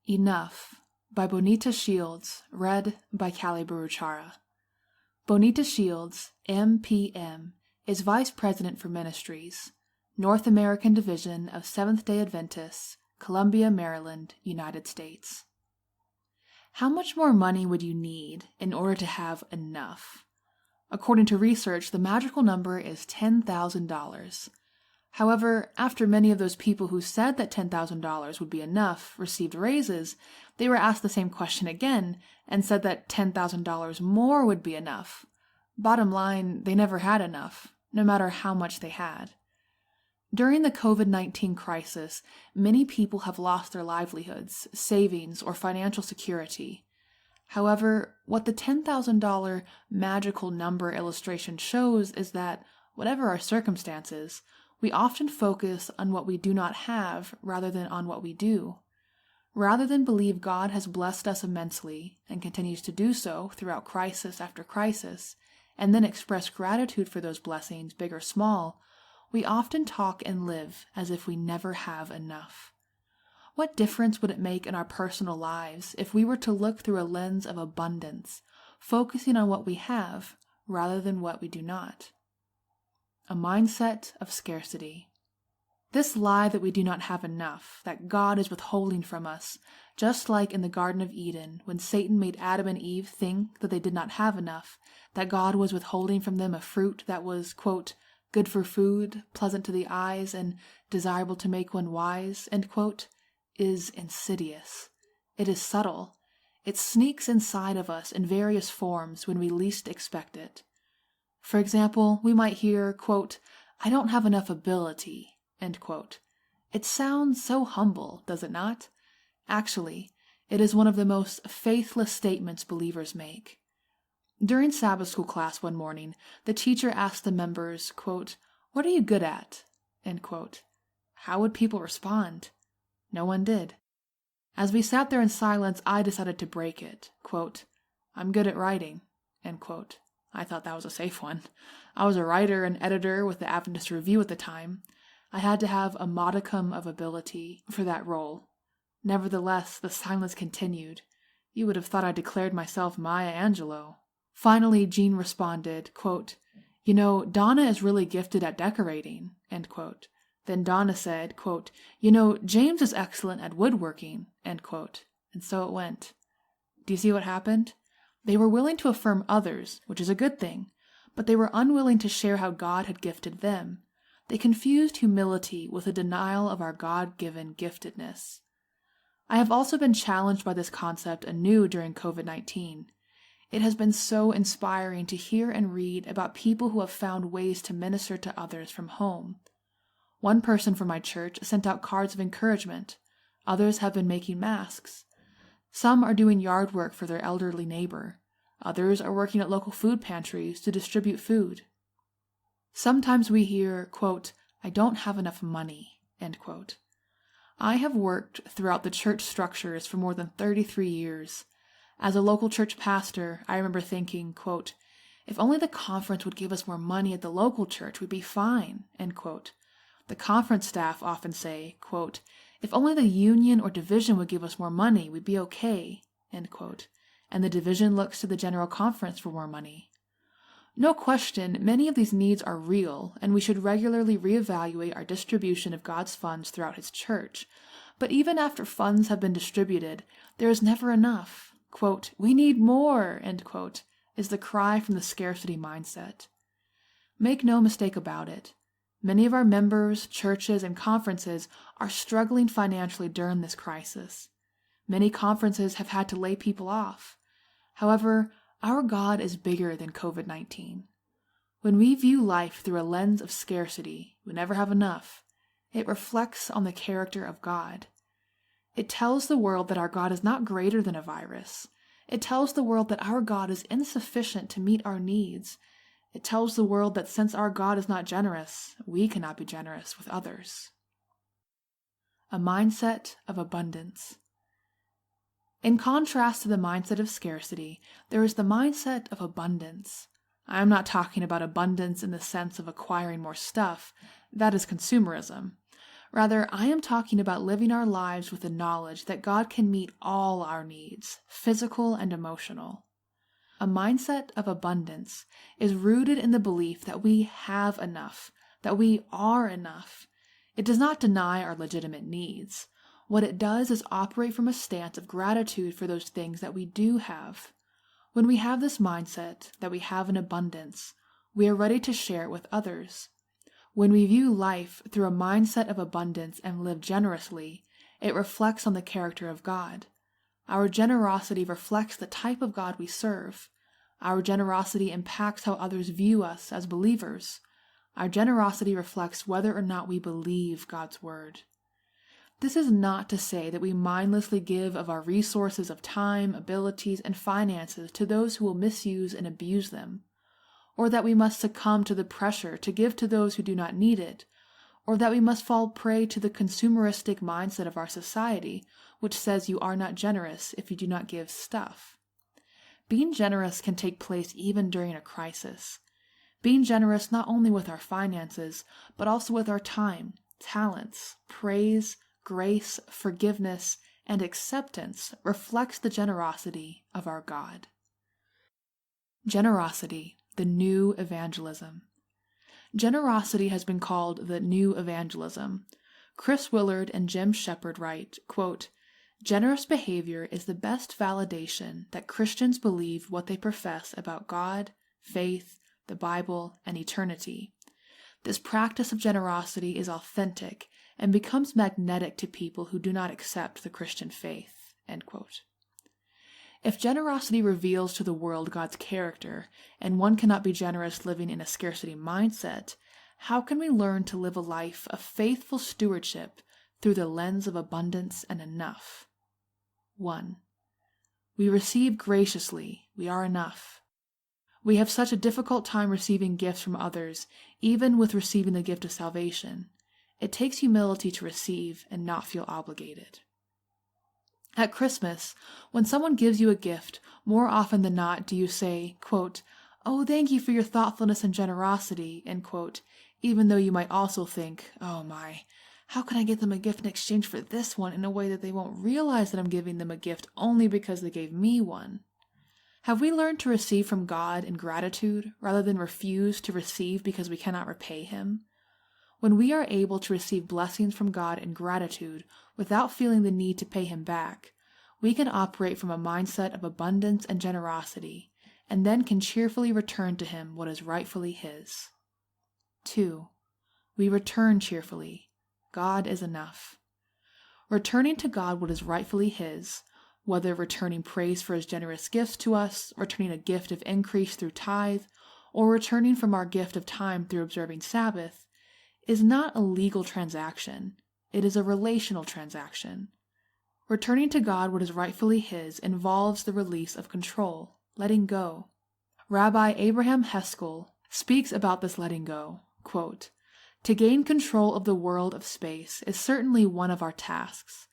Enough by Bonita Shields, read by Callie Baruchara. Bonita Shields, MPM, is Vice President for Ministries, North American Division of Seventh-day Adventists, Columbia, Maryland, United States. How much more money would you need in order to have enough? According to research, the magical number is $10,000. However, after many of those people who said that $10,000 would be enough received raises, they were asked the same question again and said that $10,000 more would be enough. Bottom line, they never had enough, no matter how much they had. During the COVID-19 crisis, many people have lost their livelihoods, savings, or financial security. However, what the $10,000 magical number illustration shows is that, whatever our circumstances, we often focus on what we do not have rather than on what we do. Rather than believe God has blessed us immensely and continues to do so throughout crisis after crisis, and then express gratitude for those blessings, big or small, we often talk and live as if we never have enough. What difference would it make in our personal lives if we were to look through a lens of abundance, focusing on what we have rather than what we do not? A mindset of scarcity. This lie that we do not have enough, that God is withholding from us, just like in the Garden of Eden when Satan made Adam and Eve think that they did not have enough, that God was withholding from them a fruit that was, quote, good for food, pleasant to the eyes, and desirable to make one wise, end quote, is insidious. It is subtle. It sneaks inside of us in various forms when we least expect it. For example, we might hear, quote, I don't have enough ability, end quote. It sounds so humble, does it not? Actually, it is one of the most faithless statements believers make. During Sabbath school class one morning, the teacher asked the members, quote, what are you good at, end quote. How would people respond? No one did. As we sat there in silence, I decided to break it, quote, I'm good at writing, end quote. I thought that was a safe one. I was a writer and editor with the Adventist Review at the time. I had to have a modicum of ability for that role. Nevertheless, the silence continued. You would have thought I declared myself Maya Angelou. Finally, Jean responded, quote, Donna is really gifted at decorating, end quote. Then Donna said, quote, James is excellent at woodworking, end quote. And so it went. Do you see what happened? They were willing to affirm others, which is a good thing, but they were unwilling to share how God had gifted them. They confused humility with a denial of our God-given giftedness. I have also been challenged by this concept anew during COVID-19. It has been so inspiring to hear and read about people who have found ways to minister to others from home. One person from my church sent out cards of encouragement. Others have been making masks. Some are doing yard work for their elderly neighbor. Others are working at local food pantries to distribute food. Sometimes we hear, quote, I don't have enough money, end quote. I have worked throughout the church structures for more than 33 years. As a local church pastor, I remember thinking, quote, if only the conference would give us more money at the local church, we'd be fine, end quote. The conference staff often say, quote, if only the union or division would give us more money, we'd be okay, end quote. And the division looks to the general conference for more money. No question, many of these needs are real, and we should regularly reevaluate our distribution of God's funds throughout His church. But even after funds have been distributed, there is never enough. Quote, we need more, end quote, is the cry from the scarcity mindset. Make no mistake about it. Many of our members, churches, and conferences are struggling financially during this crisis. Many conferences have had to lay people off. However, our God is bigger than COVID-19. When we view life through a lens of scarcity, we never have enough, it reflects on the character of God. It tells the world that our God is not greater than a virus. It tells the world that our God is insufficient to meet our needs. It tells the world that since our God is not generous, we cannot be generous with others. A mindset of abundance. In contrast to the mindset of scarcity, there is the mindset of abundance. I am not talking about abundance in the sense of acquiring more stuff. That is consumerism. Rather, I am talking about living our lives with the knowledge that God can meet all our needs, physical and emotional. A mindset of abundance is rooted in the belief that we have enough, that we are enough. It does not deny our legitimate needs. What it does is operate from a stance of gratitude for those things that we do have. When we have this mindset that we have an abundance, we are ready to share it with others. When we view life through a mindset of abundance and live generously, it reflects on the character of God. Our generosity reflects the type of God we serve. Our generosity impacts how others view us as believers. Our generosity reflects whether or not we believe God's word. This is not to say that we mindlessly give of our resources of time, abilities, and finances to those who will misuse and abuse them, or that we must succumb to the pressure to give to those who do not need it, or that we must fall prey to the consumeristic mindset of our society, which says you are not generous if you do not give stuff. Being generous can take place even during a crisis. Being generous not only with our finances, but also with our time, talents, praise, grace, forgiveness, and acceptance reflects the generosity of our God. Generosity, the new evangelism. Generosity has been called the new evangelism. Chris Willard and Jim Shepard write, quote, "Generous behavior is the best validation that Christians believe what they profess about God, faith, the Bible, and eternity. This practice of generosity is authentic and becomes magnetic to people who do not accept the Christian faith." End quote. If generosity reveals to the world God's character, and one cannot be generous living in a scarcity mindset, how can we learn to live a life of faithful stewardship through the lens of abundance and enough? 1. We receive graciously, we are enough. We have such a difficult time receiving gifts from others, even with receiving the gift of salvation. It takes humility to receive and not feel obligated. At Christmas, when someone gives you a gift, more often than not do you say, quote, "Oh, thank you for your thoughtfulness and generosity," end quote, even though you might also think, "Oh my, how can I get them a gift in exchange for this one in a way that they won't realize that I'm giving them a gift only because they gave me one?" Have we learned to receive from God in gratitude rather than refuse to receive because we cannot repay Him? When we are able to receive blessings from God in gratitude without feeling the need to pay Him back, we can operate from a mindset of abundance and generosity, and then can cheerfully return to Him what is rightfully His. 2. We return cheerfully. God is enough. Returning to God what is rightfully His, whether returning praise for His generous gifts to us, returning a gift of increase through tithe, or returning from our gift of time through observing Sabbath, is not a legal transaction. It is a relational transaction. Returning to God what is rightfully His involves the release of control, letting go. Rabbi Abraham Heskel speaks about this letting go, quote, "To gain control of the world of space is certainly one of our tasks.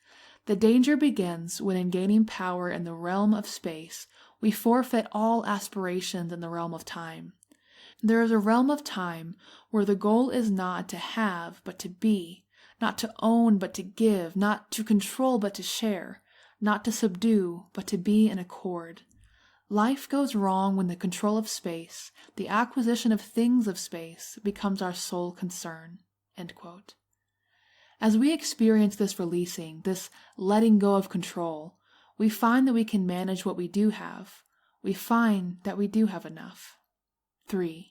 The danger begins when in gaining power in the realm of space, we forfeit all aspirations in the realm of time. There is a realm of time where the goal is not to have, but to be, not to own, but to give, not to control, but to share, not to subdue, but to be in accord. Life goes wrong when the control of space, the acquisition of things of space, becomes our sole concern." End quote. As we experience this releasing, this letting go of control, we find that we can manage what we do have. We find that we do have enough. 3.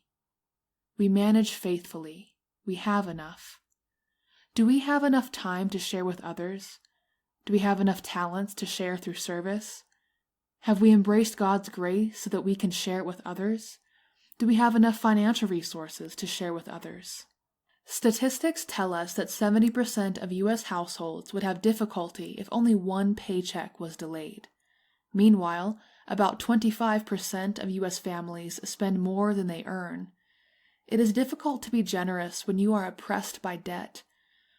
We manage faithfully. We have enough. Do we have enough time to share with others? Do we have enough talents to share through service? Have we embraced God's grace so that we can share it with others? Do we have enough financial resources to share with others? Statistics tell us that 70% of U.S. households would have difficulty if only one paycheck was delayed. Meanwhile, about 25% of U.S. families spend more than they earn. It is difficult to be generous when you are oppressed by debt.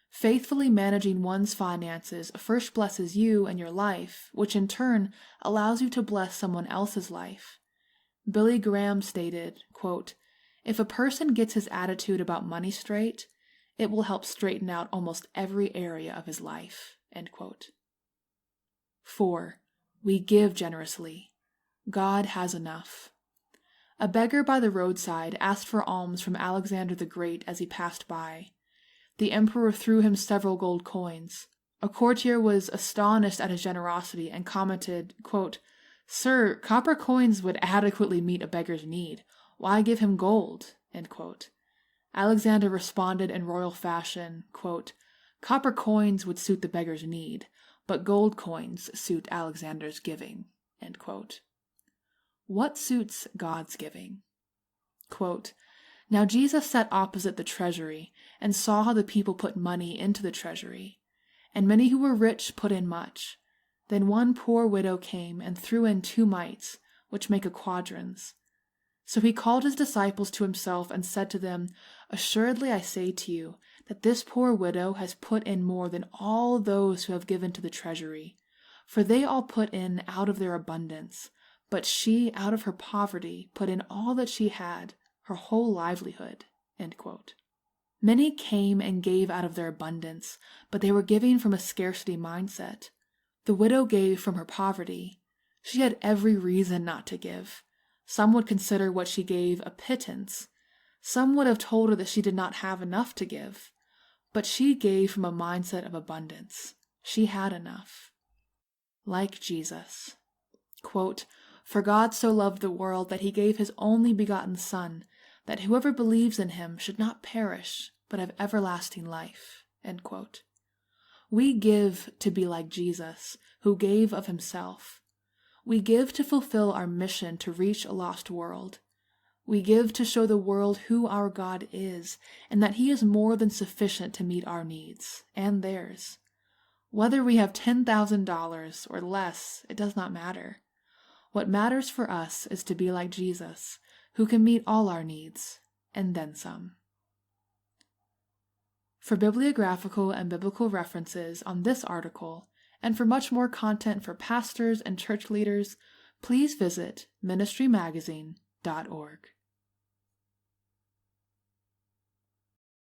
Faithfully managing one's finances first blesses you and your life, which in turn allows you to bless someone else's life. Billy Graham stated, quote, "If a person gets his attitude about money straight, It will help straighten out almost every area of his life." End quote. 4. We give generously. God has enough. A beggar by the roadside asked for alms from Alexander the Great as he passed by. The emperor threw him several gold coins. A courtier was astonished at his generosity and commented, quote, "Sir, copper coins would adequately meet a beggar's need. Why give him gold?" End quote. Alexander responded in royal fashion, quote, "Copper coins would suit the beggar's need, but gold coins suit Alexander's giving." End quote. What suits God's giving? Quote, "Now Jesus sat opposite the treasury and saw how the people put money into the treasury. And many who were rich put in much. Then one poor widow came and threw in 2 mites, which make a quadrans. So he called his disciples to himself and said to them, 'Assuredly I say to you, that this poor widow has put in more than all those who have given to the treasury. For they all put in out of their abundance, but she, out of her poverty, put in all that she had, her whole livelihood.'" End quote. Many came and gave out of their abundance, but they were giving from a scarcity mindset. The widow gave from her poverty. She had every reason not to give. Some would consider what she gave a pittance. Some would have told her that she did not have enough to give. But she gave from a mindset of abundance. She had enough. Like Jesus. Quote, "For God so loved the world that he gave his only begotten Son, that whoever believes in him should not perish, but have everlasting life." End quote. We give to be like Jesus, who gave of himself. We give to fulfill our mission to reach a lost world. We give to show the world who our God is, and that he is more than sufficient to meet our needs, and theirs. Whether we have $10,000 or less, it does not matter. What matters for us is to be like Jesus, who can meet all our needs, and then some. For bibliographical and biblical references on this article, and for much more content for pastors and church leaders, please visit ministrymagazine.org.